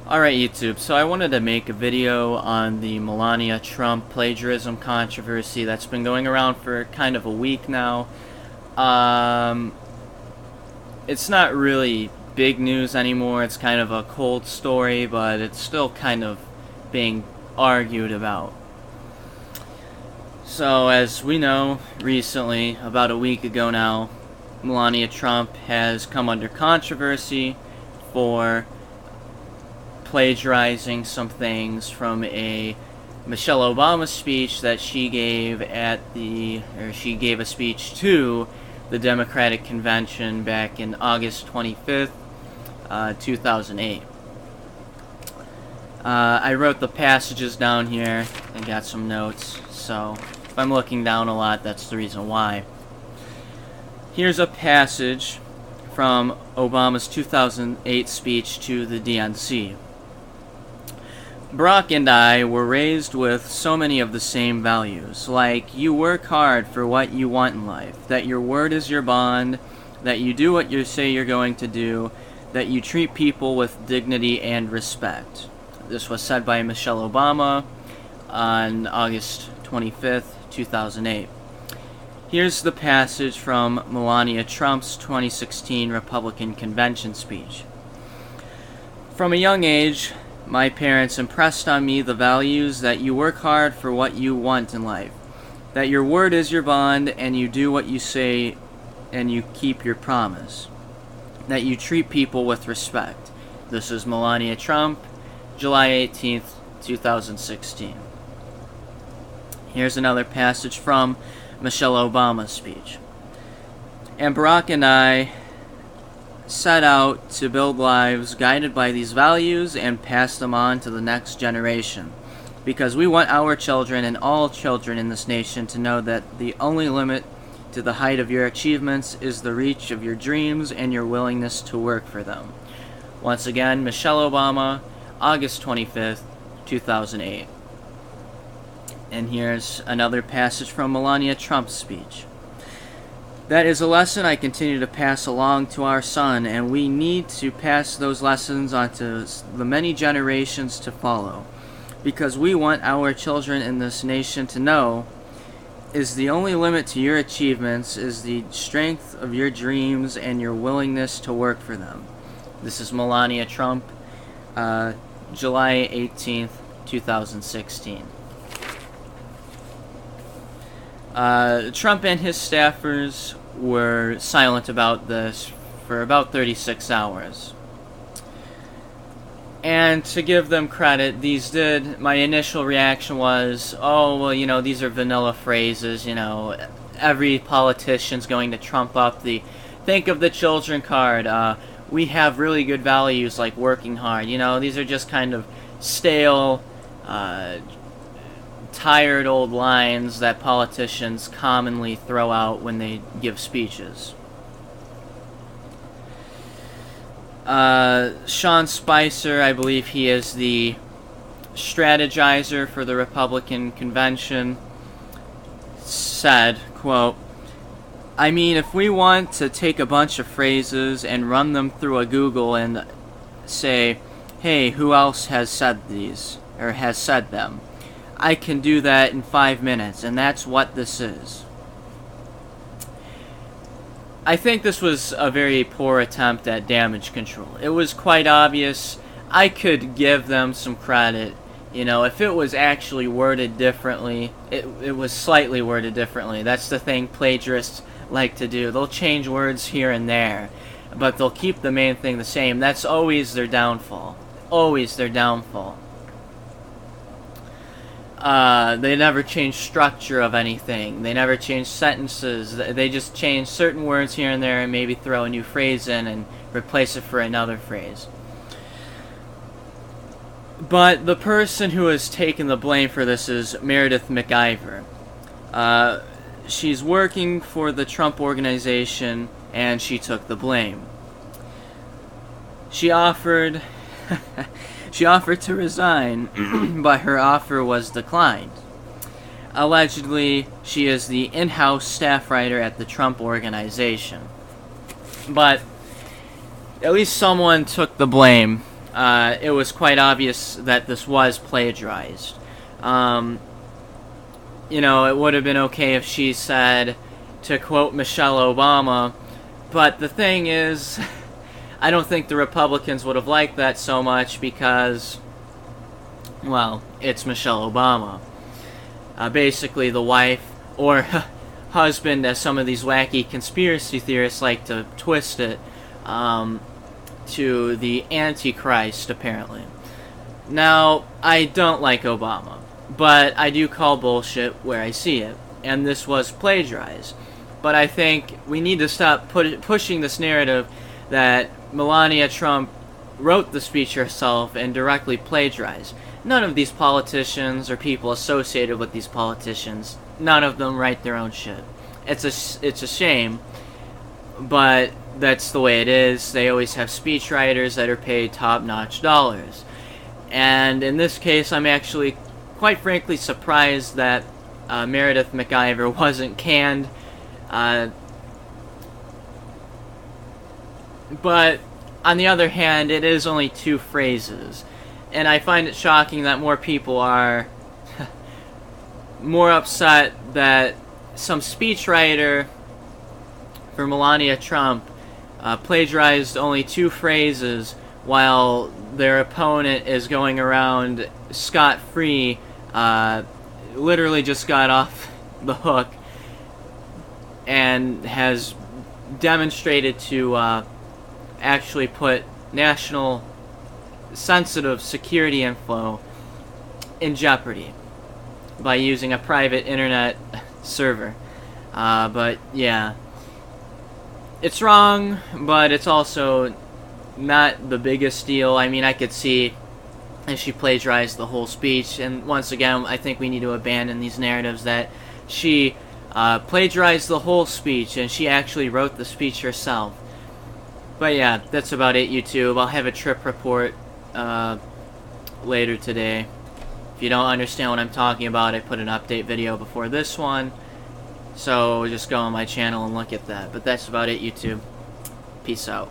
Alright YouTube, so I wanted to make a video on the Melania Trump plagiarism controversy that's been going around for kind of a week now. It's not really big news anymore, it's kind of a cold story, but it's still kind of being argued about. So as we know, recently, about a week ago now, Melania Trump has come under controversy for plagiarizing some things from a Michelle Obama speech that she gave she gave a speech to the Democratic Convention back in August 25th, 2008. I wrote the passages down here and got some notes, so if I'm looking down a lot, that's the reason why. Here's a passage from Obama's 2008 speech to the DNC. Barack and I were raised with so many of the same values, like you work hard for what you want in life, that your word is your bond, that you do what you say you're going to do, that you treat people with dignity and respect. This was said by Michelle Obama on August 25th, 2008. Here's the passage from Melania Trump's 2016 Republican Convention speech. From a young age, my parents impressed on me the values that you work hard for what you want in life, that your word is your bond and you do what you say and you keep your promise, that you treat people with respect. This is Melania Trump, July 18th, 2016. Here's another passage from Michelle Obama's speech. And Barack and I set out to build lives guided by these values and pass them on to the next generation, because we want our children and all children in this nation to know that the only limit to the height of your achievements is the reach of your dreams and your willingness to work for them. Once again, Michelle Obama, August 25th, 2008. And here's another passage from Melania Trump's speech. That is a lesson I continue to pass along to our son, and we need to pass those lessons on to the many generations to follow, because we want our children in this nation to know is the only limit to your achievements is the strength of your dreams and your willingness to work for them. This is Melania Trump, July 18th, 2016. Trump and his staffers were silent about this for about 36 hours. And to give them credit, my initial reaction was, oh, well, these are vanilla phrases, every politician's going to trump up the think of the children card, we have really good values like working hard, these are just kind of stale, tired old lines that politicians commonly throw out when they give speeches. Sean Spicer, I believe he is the strategizer for the Republican Convention, said, quote, I mean, if we want to take a bunch of phrases and run them through a Google and say, hey, who else has said these, or has said them? I can do that in 5 minutes, and that's what this is. I think this was a very poor attempt at damage control. It was quite obvious. I could give them some credit. If it was actually worded differently, it was slightly worded differently. That's the thing plagiarists like to do. They'll change words here and there, but they'll keep the main thing the same. That's always their downfall. Always their downfall. They never change structure of anything. They never change sentences. They just change certain words here and there and maybe throw a new phrase in and replace it for another phrase. But the person who has taken the blame for this is Meredith McIver. She's working for the Trump organization and she took the blame. She offered to resign, but her offer was declined. Allegedly, she is the in-house staff writer at the Trump organization. But at least someone took the blame it was quite obvious that this was plagiarized. You know, it would have been okay if she said, to quote Michelle Obama, but the thing is, I don't think the Republicans would have liked that so much because, well, it's Michelle Obama. Basically the wife, or husband, as some of these wacky conspiracy theorists like to twist it, to the Antichrist, apparently. Now, I don't like Obama, but I do call bullshit where I see it, and this was plagiarized. But I think we need to stop pushing this narrative that Melania Trump wrote the speech herself and directly plagiarized. None of these politicians or people associated with these politicians, none of them write their own shit. It's a shame, but that's the way it is. They always have speechwriters that are paid top-notch dollars. And in this case, I'm actually, quite frankly, surprised that Meredith McIver wasn't canned. But on the other hand, it is only 2 phrases, and I find it shocking that more people are more upset that some speechwriter for Melania Trump plagiarized only 2 phrases while their opponent is going around scot-free, literally just got off the hook and has demonstrated to actually put national sensitive security info in jeopardy by using a private internet server. But yeah, it's wrong, but it's also not the biggest deal. I mean, I could see if she plagiarized the whole speech, and once again, I think we need to abandon these narratives that she plagiarized the whole speech and she actually wrote the speech herself. But yeah, that's about it, YouTube. I'll have a trip report later today. If you don't understand what I'm talking about, I put an update video before this one, so just go on my channel and look at that. But that's about it, YouTube. Peace out.